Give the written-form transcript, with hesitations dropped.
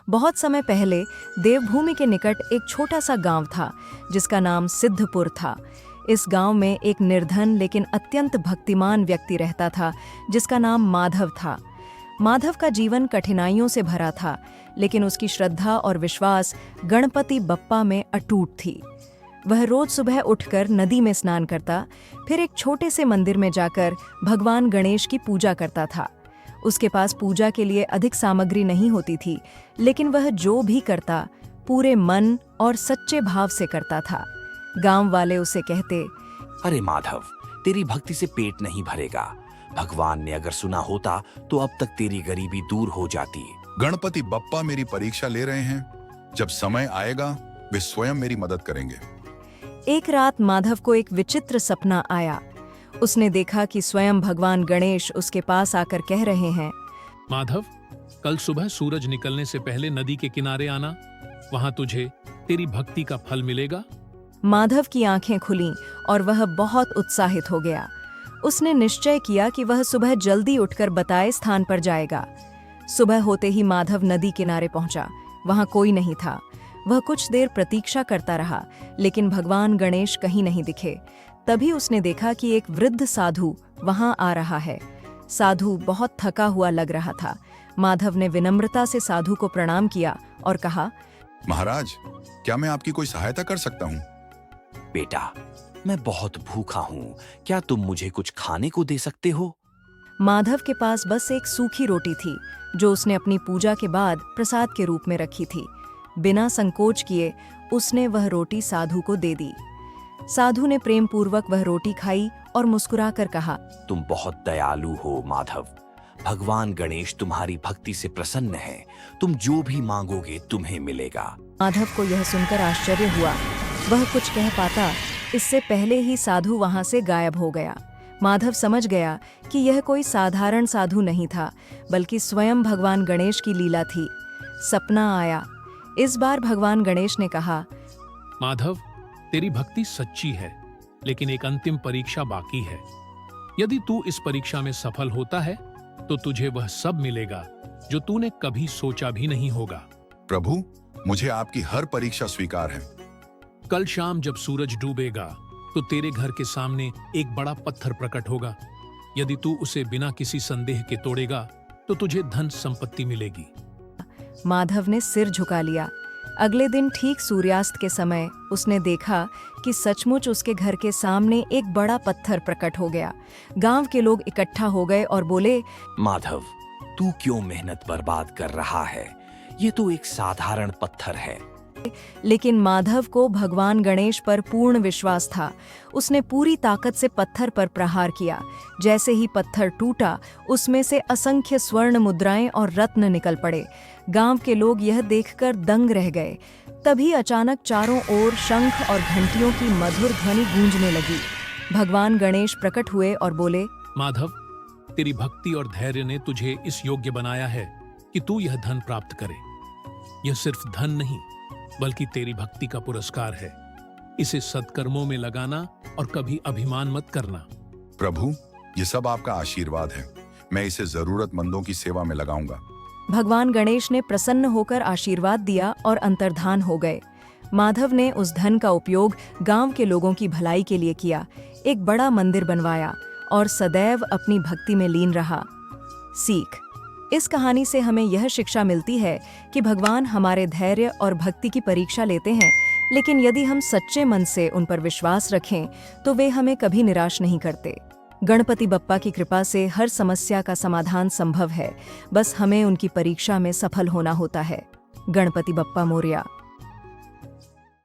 बहुत समय पहले देवभूमि के निकट एक छोटा सा गांव था जिसका नाम सिद्धपुर था। इस गांव में एक निर्धन लेकिन अत्यंत भक्तिमान व्यक्ति रहता था जिसका नाम माधव था। माधव का जीवन कठिनाइयों से भरा था, लेकिन उसकी श्रद्धा और विश्वास गणपति बप्पा में अटूट थी। वह रोज सुबह उठकर नदी में स्नान करता, फिर एक छोटे से मंदिर में जाकर भगवान गणेश की पूजा करता था। उसके पास पूजा के लिए अधिक सामग्री नहीं होती थी, लेकिन वह जो भी करता पूरे मन और सच्चे भाव से करता था। गांव वाले उसे कहते, अरे माधव, तेरी भक्ति से पेट नहीं भरेगा। भगवान ने अगर सुना होता तो अब तक तेरी गरीबी दूर हो जाती। गणपति बप्पा मेरी परीक्षा ले रहे हैं। जब समय आएगा वे स्वयं मेरी मदद करेंगे। एक रात माधव को एक विचित्र सपना आया। उसने देखा कि स्वयं भगवान गणेश उसके पास आकर कह रहे हैं, माधव, कल सुबह सूरज निकलने से पहले नदी के किनारे आना। वहां तुझे तेरी भक्ति का फल मिलेगा। माधव की आंखें खुलीं और वह बहुत उत्साहित हो गया। उसने निश्चय किया कि वह सुबह जल्दी उठकर बताए स्थान पर जाएगा। सुबह होते ही माधव नदी किनारे पहुंचा। वहां कोई नहीं था। वह कुछ देर प्रतीक्षा करता रहा, लेकिन भगवान गणेश कहीं नहीं दिखे। तभी उसने देखा कि एक वृद्ध साधु वहां आ रहा है। साधु बहुत थका हुआ लग रहा था। माधव ने विनम्रता से साधु को प्रणाम किया और कहा, महाराज, क्या मैं आपकी कोई सहायता कर सकता हूँ? बेटा, मैं बहुत भूखा हूँ। क्या तुम मुझे कुछ खाने को दे सकते हो? माधव के पास बस एक सूखी रोटी थी जो उसने अपनी पूजा के बाद प्रसाद के रूप में रखी थी। बिना संकोच किए उसने वह रोटी साधु को दे दी। साधु ने प्रेम पूर्वक वह रोटी खाई और मुस्कुराकर कहा, तुम बहुत दयालु हो माधव। भगवान गणेश तुम्हारी भक्ति से प्रसन्न है। तुम जो भी मांगोगे तुम्हें मिलेगा। माधव को यह सुनकर आश्चर्य हुआ। वह कुछ कह पाता इससे पहले ही साधु वहां से गायब हो गया। माधव समझ गया कि यह कोई साधारण साधु नहीं था, बल्कि स्वयं भगवान गणेश की लीला थी। सपना आया। इस बार भगवान गणेश ने कहा, माधव, तेरी भक्ति सच्ची है, लेकिन एक अंतिम परीक्षा बाकी है। यदि तू इस परीक्षा में सफल होता है तो तुझे वह सब मिलेगा जो तूने कभी सोचा भी नहीं होगा। प्रभु, मुझे आपकी हर परीक्षा स्वीकार है। कल शाम जब सूरज डूबेगा तो तेरे घर के सामने एक बड़ा पत्थर प्रकट होगा। यदि तू उसे बिना किसी संदेह के तोड़ेगा तो तुझे धन संपत्ति मिलेगी। माधव ने सिर झुका लिया। अगले दिन ठीक सूर्यास्त के समय उसने देखा कि सचमुच उसके घर के सामने एक बड़ा पत्थर प्रकट हो गया। गांव के लोग इकट्ठा हो गए और बोले, माधव, तू क्यों मेहनत बर्बाद कर रहा है? ये तो एक साधारण पत्थर है। लेकिन माधव को भगवान गणेश पर पूर्ण विश्वास था। उसने पूरी ताकत से पत्थर पर प्रहार किया। जैसे ही पत्थर टूटा, उसमें से असंख्य स्वर्ण मुद्राएं और रत्न निकल पड़े। गांव के लोग यह देखकर दंग रह गए। तभी अचानक चारों ओर शंख और घंटियों की मधुर ध्वनि गूंजने लगी। भगवान गणेश प्रकट हुए और बोले, माधव, तेरी भक्ति और धैर्य ने तुझे इस योग्य बनाया है कि तू यह धन प्राप्त करे। यह सिर्फ धन नहीं, बल्कि तेरी भक्ति का पुरस्कार है। इसे सत्कर्मों में लगाना और कभी अभिमान मत करना। प्रभु, ये सब आपका आशीर्वाद है। मैं इसे जरूरतमंदों की सेवा में लगाऊंगा। भगवान गणेश ने प्रसन्न होकर आशीर्वाद दिया और अंतर्धान हो गए। माधव ने उस धन का उपयोग गांव के लोगों की भलाई के लिए किया, एक बड़ा मंदिर बनवाया और सदैव अपनी भक्ति में लीन रहा। सीख: इस कहानी से हमें यह शिक्षा मिलती है कि भगवान हमारे धैर्य और भक्ति की परीक्षा लेते हैं, लेकिन यदि हम सच्चे मन से उन पर विश्वास रखें तो वे हमें कभी निराश नहीं करते। गणपति बप्पा की कृपा से हर समस्या का समाधान संभव है, बस हमें उनकी परीक्षा में सफल होना होता है। गणपति बप्पा मोरया।